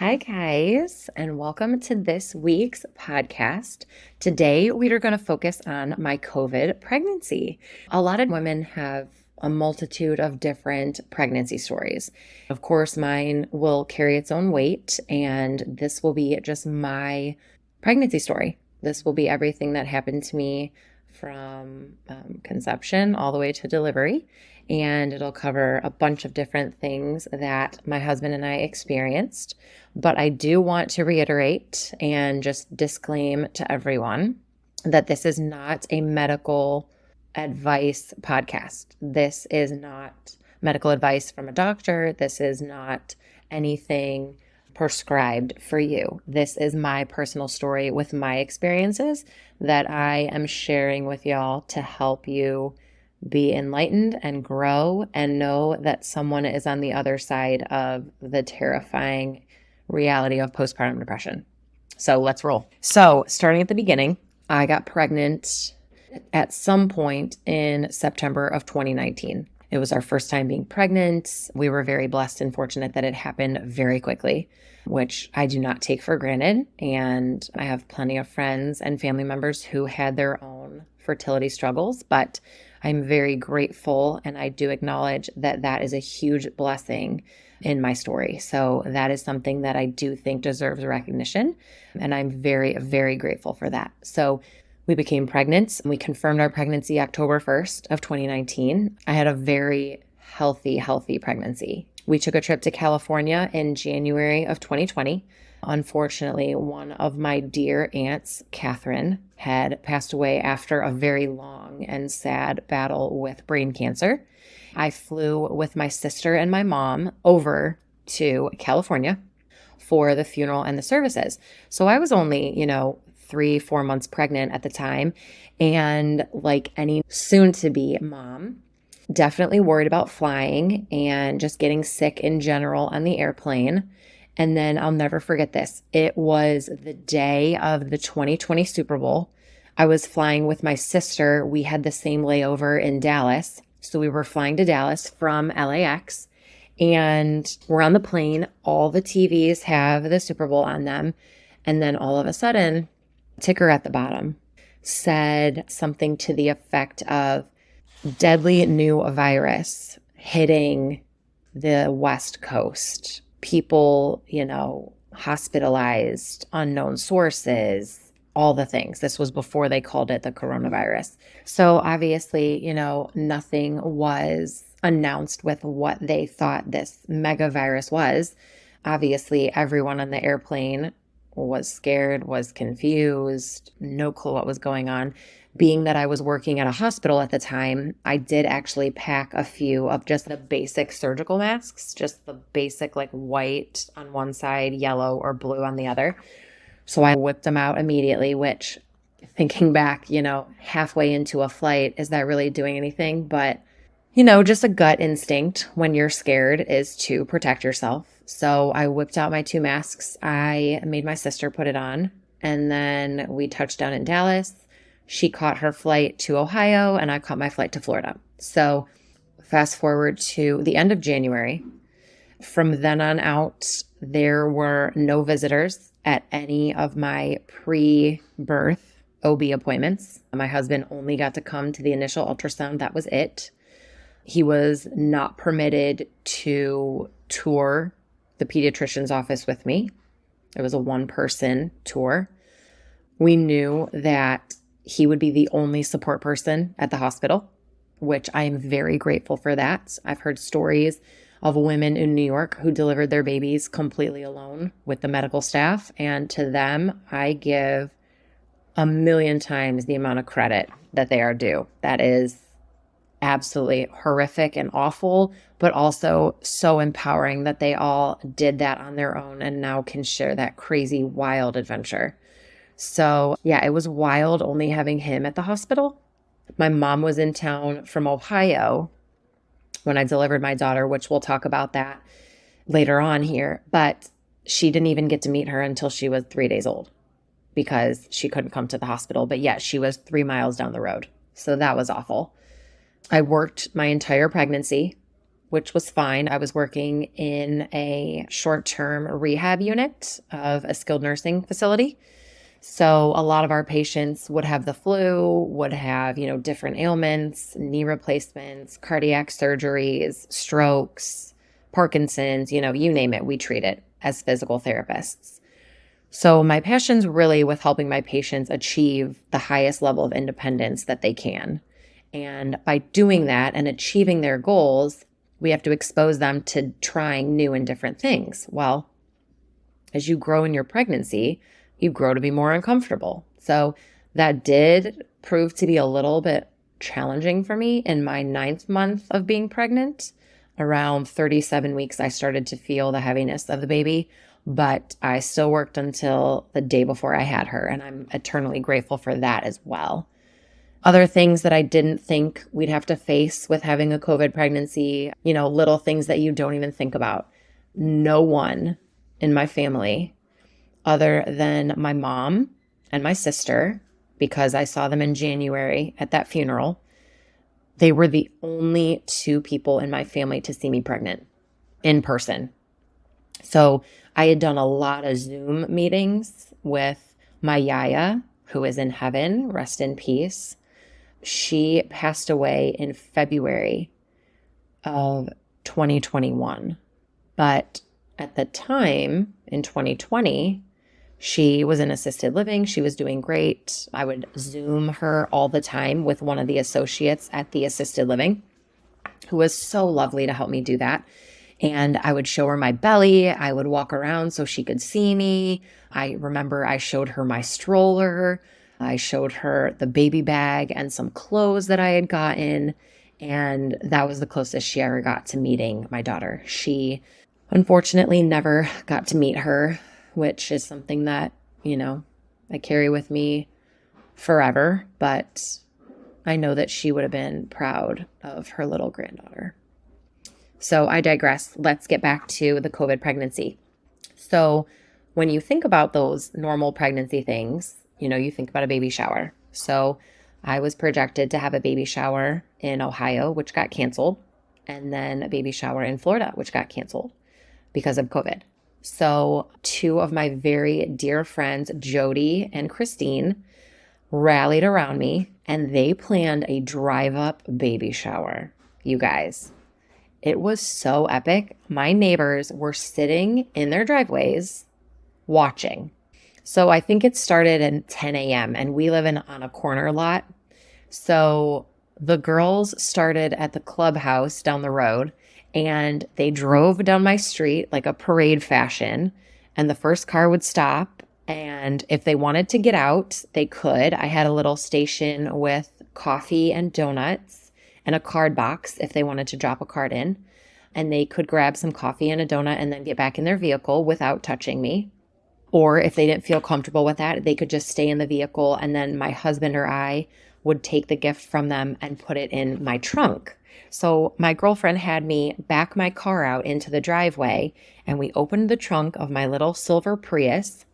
Hi, guys, and welcome to this week's podcast. Today, we are going to focus on my COVID pregnancy. A lot of women have a multitude of different pregnancy stories. Of course, mine will carry its own weight, and this will be just my pregnancy story. This will be everything that happened to me from conception all the way to delivery. And it'll cover a bunch of different things that my husband and I experienced. But I do want to reiterate and just disclaim to everyone that this is not a medical advice podcast. This is not medical advice from a doctor. This is not anything prescribed for you. This is my personal story with my experiences that I am sharing with y'all to help you be enlightened and grow and know that someone is on the other side of the terrifying reality of postpartum depression. So let's roll. So starting at the beginning, I got pregnant at some point in September of 2019. It was our first time being pregnant. We were very blessed and fortunate that it happened very quickly, which I do not take for granted. And I have plenty of friends and family members who had their own fertility struggles, but I'm very grateful, and I do acknowledge that that is a huge blessing in my story. So that is something that I do think deserves recognition, and I'm very, very grateful for that. So we became pregnant. We confirmed our pregnancy October 1st of 2019. I had a very healthy pregnancy. We took a trip to California in January of 2020. Unfortunately, one of my dear aunts, Catherine, had passed away after a very long and sad battle with brain cancer. I flew with my sister and my mom over to California for the funeral and the services. So I was only, 3-4 months pregnant at the time. And like any soon-to-be mom, definitely worried about flying and just getting sick in general on the airplane. And then I'll never forget this. It was the day of the 2020 Super Bowl. I was flying with my sister. We had the same layover in Dallas. So we were flying to Dallas from LAX. And we're on the plane. All the TVs have the Super Bowl on them. And then all of a sudden, ticker at the bottom said something to the effect of deadly new virus hitting the West Coast. People, hospitalized, unknown sources, all the things. This was before they called it the coronavirus. So obviously, nothing was announced with what they thought this mega virus was. Obviously, everyone on the airplane was scared, was confused, no clue what was going on. Being that I was working at a hospital at the time, I did actually pack a few of just the basic surgical masks, just the basic like white on one side, yellow or blue on the other. So I whipped them out immediately, which thinking back, halfway into a flight, is that really doing anything? But, just a gut instinct when you're scared is to protect yourself. So I whipped out my 2 masks. I made my sister put it on, and then we touched down in Dallas. She caught her flight to Ohio, and I caught my flight to Florida. So fast forward to the end of January. From then on out, there were no visitors at any of my pre-birth OB appointments. My husband only got to come to the initial ultrasound. That was it. He was not permitted to tour the pediatrician's office with me. It was a one-person tour. We knew that he would be the only support person at the hospital, which I am very grateful for that. I've heard stories of women in New York who delivered their babies completely alone with the medical staff. And to them, I give a million times the amount of credit that they are due. That is absolutely horrific and awful, but also so empowering that they all did that on their own and now can share that crazy, wild adventure. So yeah, it was wild only having him at the hospital. My mom was in town from Ohio when I delivered my daughter, which we'll talk about that later on here. But she didn't even get to meet her until she was 3 days old because she couldn't come to the hospital. But yet she was 3 miles down the road. So that was awful. I worked my entire pregnancy. which was fine. I was working in a short-term rehab unit of a skilled nursing facility. So a lot of our patients would have the flu, would have, different ailments, knee replacements, cardiac surgeries, strokes, Parkinson's, you name it, we treat it as physical therapists. So my passion's really with helping my patients achieve the highest level of independence that they can. And by doing that and achieving their goals, we have to expose them to trying new and different things. Well, as you grow in your pregnancy, you grow to be more uncomfortable. So that did prove to be a little bit challenging for me in my 9th month of being pregnant. Around 37 weeks, I started to feel the heaviness of the baby, but I still worked until the day before I had her, and I'm eternally grateful for that as well. Other things that I didn't think we'd have to face with having a COVID pregnancy, little things that you don't even think about. No one in my family, other than my mom and my sister, because I saw them in January at that funeral, they were the only 2 people in my family to see me pregnant in person. So I had done a lot of Zoom meetings with my Yaya, who is in heaven, rest in peace. She passed away in February of 2021. But at the time, in 2020, she was in assisted living. She was doing great. I would Zoom her all the time with one of the associates at the assisted living, who was so lovely to help me do that. And I would show her my belly. I would walk around so she could see me. I remember I showed her my stroller. I showed her the baby bag and some clothes that I had gotten. And that was the closest she ever got to meeting my daughter. She unfortunately never got to meet her, which is something that, I carry with me forever. But I know that she would have been proud of her little granddaughter. So I digress. Let's get back to the COVID pregnancy. So when you think about those normal pregnancy things, you think about a baby shower. So I was projected to have a baby shower in Ohio, which got canceled, and then a baby shower in Florida, which got canceled because of COVID. So 2 of my very dear friends, Jody and Christine, rallied around me, and they planned a drive-up baby shower. You guys, it was so epic. My neighbors were sitting in their driveways watching. So I think it started at 10 a.m. and we live on a corner lot. So the girls started at the clubhouse down the road, and they drove down my street like a parade fashion, and the first car would stop. And if they wanted to get out, they could. I had a little station with coffee and donuts and a card box if they wanted to drop a card in, and they could grab some coffee and a donut and then get back in their vehicle without touching me. Or if they didn't feel comfortable with that, they could just stay in the vehicle, and then my husband or I would take the gift from them and put it in my trunk. So my girlfriend had me back my car out into the driveway, and we opened the trunk of my little silver Prius,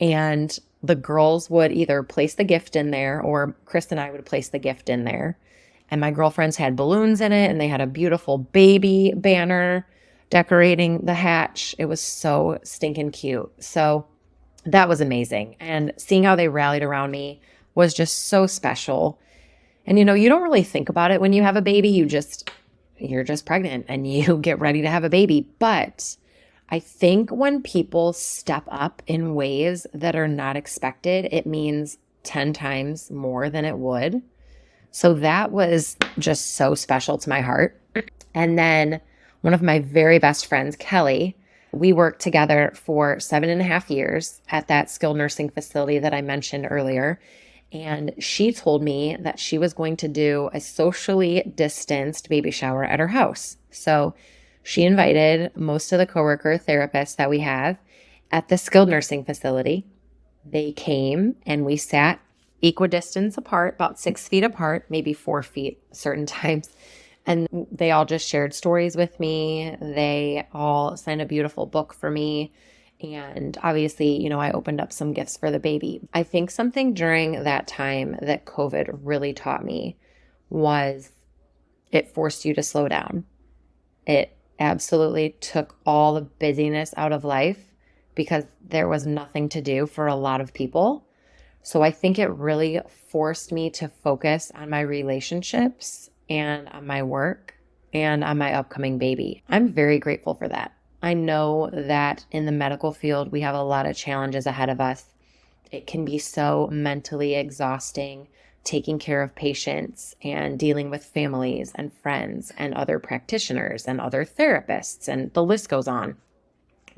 and the girls would either place the gift in there, or Chris and I would place the gift in there. And my girlfriends had balloons in it, and they had a beautiful baby banner decorating the hatch. It was so stinking cute. So that was amazing. And seeing how they rallied around me was just so special. And you don't really think about it when you have a baby. You're just pregnant and you get ready to have a baby. But I think when people step up in ways that are not expected, it means 10 times more than it would. So that was just so special to my heart. And then one of my very best friends, Kelly, we worked together for 7.5 years at that skilled nursing facility that I mentioned earlier. And she told me that she was going to do a socially distanced baby shower at her house. So she invited most of the coworker therapists that we have at the skilled nursing facility. They came and we sat equidistance apart, about 6 feet apart, maybe 4 feet certain times. And they all just shared stories with me. They all signed a beautiful book for me. And obviously, I opened up some gifts for the baby. I think something during that time that COVID really taught me was it forced you to slow down. It absolutely took all the busyness out of life because there was nothing to do for a lot of people. So I think it really forced me to focus on my relationships and on my work and on my upcoming baby. I'm very grateful for that. I know that in the medical field, we have a lot of challenges ahead of us. It can be so mentally exhausting taking care of patients and dealing with families and friends and other practitioners and other therapists, and the list goes on.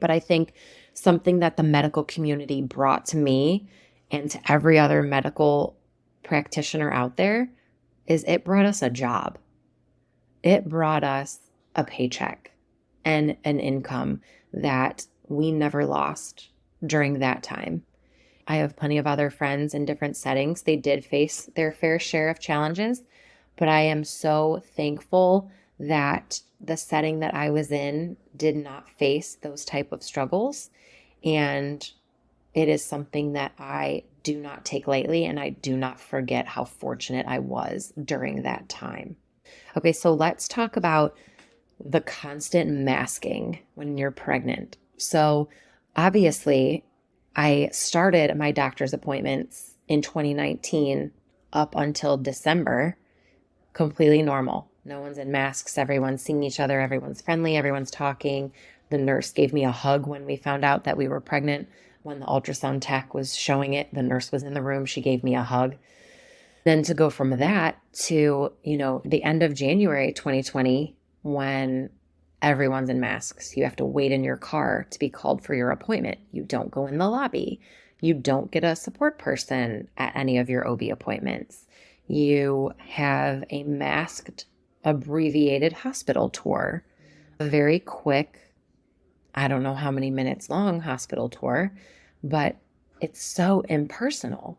But I think something that the medical community brought to me and to every other medical practitioner out there is it brought us a job. It brought us a paycheck and an income that we never lost during that time. I have plenty of other friends in different settings. They did face their fair share of challenges, but I am so thankful that the setting that I was in did not face those type of struggles. And it is something that I do not take lightly, and I do not forget how fortunate I was during that time. Okay, so let's talk about the constant masking when you're pregnant. So obviously, I started my doctor's appointments in 2019 up until December, completely normal. No one's in masks, everyone's seeing each other, everyone's friendly, everyone's talking. The nurse gave me a hug when we found out that we were pregnant. When the ultrasound tech was showing it, the nurse was in the room, she gave me a hug. Then to go from that to, the end of January 2020, when everyone's in masks, you have to wait in your car to be called for your appointment. You don't go in the lobby. You don't get a support person at any of your OB appointments. You have a masked, abbreviated hospital tour, a very quick, I don't know how many minutes long hospital tour, but it's so impersonal.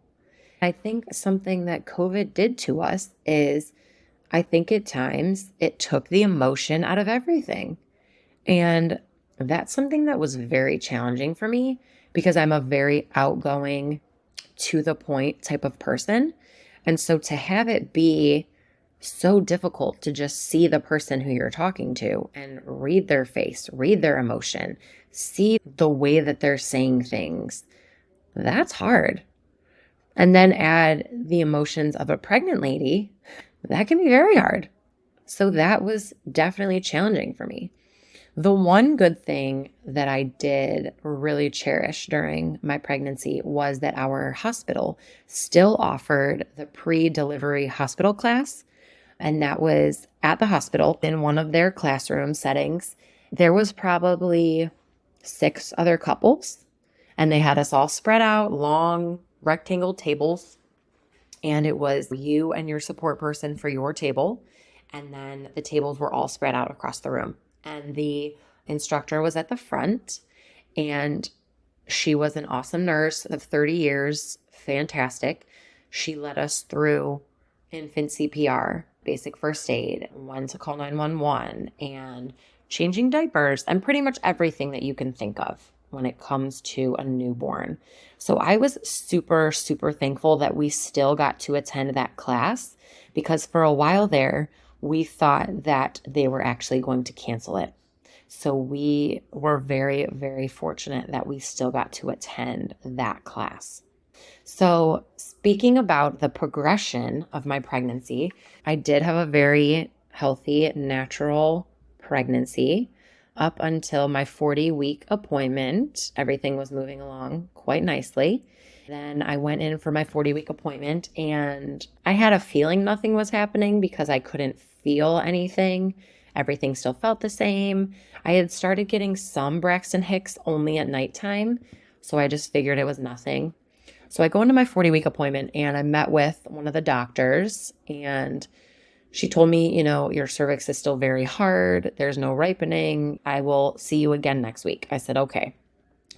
I think something that COVID did to us is I think at times it took the emotion out of everything. And that's something that was very challenging for me because I'm a very outgoing, to the point type of person. And so to have it be so difficult to just see the person who you're talking to and read their face, read their emotion, see the way that they're saying things, that's hard. And then add the emotions of a pregnant lady, that can be very hard. So that was definitely challenging for me. The one good thing that I did really cherish during my pregnancy was that our hospital still offered the pre-delivery hospital class. And that was at the hospital in one of their classroom settings. There was probably 6 other couples, and they had us all spread out, long rectangle tables. And it was you and your support person for your table. And then the tables were all spread out across the room. And the instructor was at the front, and she was an awesome nurse of 30 years, fantastic. She led us through infant CPR, basic first aid, when to call 911, and changing diapers, and pretty much everything that you can think of when it comes to a newborn. So I was super, super thankful that we still got to attend that class, because for a while there, we thought that they were actually going to cancel it. So we were very, very fortunate that we still got to attend that class. So speaking about the progression of my pregnancy, I did have a very healthy, natural pregnancy. Up until my 40-week appointment, everything was moving along quite nicely. Then I went in for my 40-week appointment, and I had a feeling nothing was happening because I couldn't feel anything. Everything still felt the same. I had started getting some Braxton Hicks only at nighttime, so I just figured it was nothing. So I go into my 40-week appointment, and I met with one of the doctors, and she told me, your cervix is still very hard. There's no ripening. I will see you again next week. I said, okay.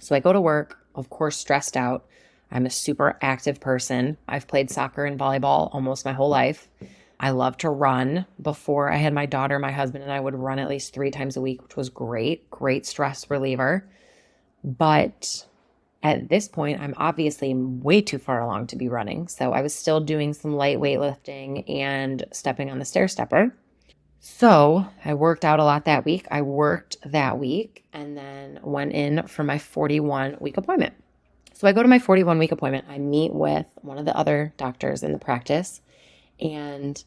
So I go to work, of course, stressed out. I'm a super active person. I've played soccer and volleyball almost my whole life. I love to run. Before I had my daughter, my husband and I would run at least 3 times a week, which was great stress reliever. But at this point, I'm obviously way too far along to be running. So I was still doing some light weightlifting and stepping on the stair stepper. So I worked out a lot that week. I worked that week and then went in for my 41-week appointment. So I go to my 41-week appointment. I meet with one of the other doctors in the practice, and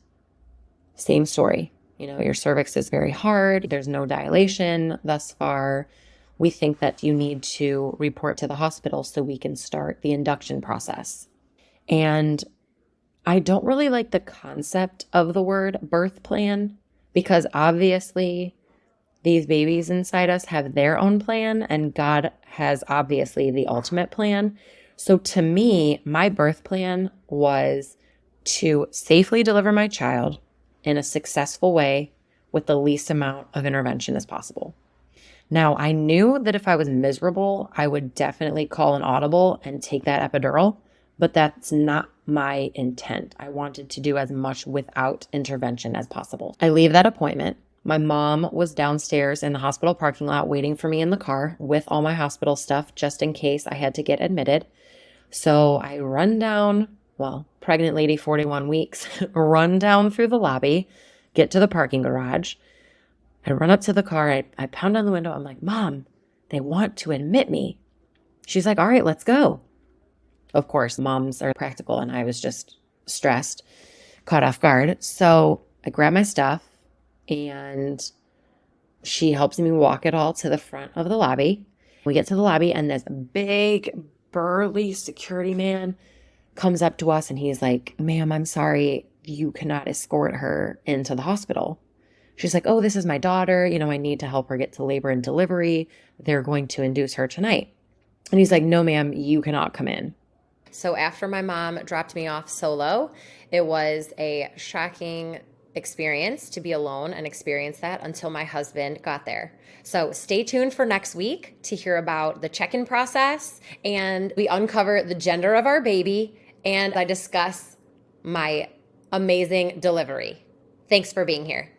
same story. Your cervix is very hard. There's no dilation thus far. We think that you need to report to the hospital so we can start the induction process. And I don't really like the concept of the word birth plan because obviously these babies inside us have their own plan and God has obviously the ultimate plan. So to me, my birth plan was to safely deliver my child in a successful way with the least amount of intervention as possible. Now, I knew that if I was miserable, I would definitely call an audible and take that epidural, but that's not my intent. I wanted to do as much without intervention as possible. I leave that appointment. My mom was downstairs in the hospital parking lot waiting for me in the car with all my hospital stuff just in case I had to get admitted. So I run down, pregnant lady, 41 weeks, run down through the lobby, get to the parking garage. I run up to the car. I pound on the window. I'm like, Mom, they want to admit me. She's like, all right, let's go. Of course, moms are practical, and I was just stressed, caught off guard. So I grab my stuff, and she helps me walk it all to the front of the lobby. We get to the lobby, and this big, burly security man comes up to us, and he's like, ma'am, I'm sorry, you cannot escort her into the hospital. She's like, oh, this is my daughter. I need to help her get to labor and delivery. They're going to induce her tonight. And he's like, no, ma'am, you cannot come in. So after my mom dropped me off solo, it was a shocking experience to be alone and experience that until my husband got there. So stay tuned for next week to hear about the check-in process, and we uncover the gender of our baby, and I discuss my amazing delivery. Thanks for being here.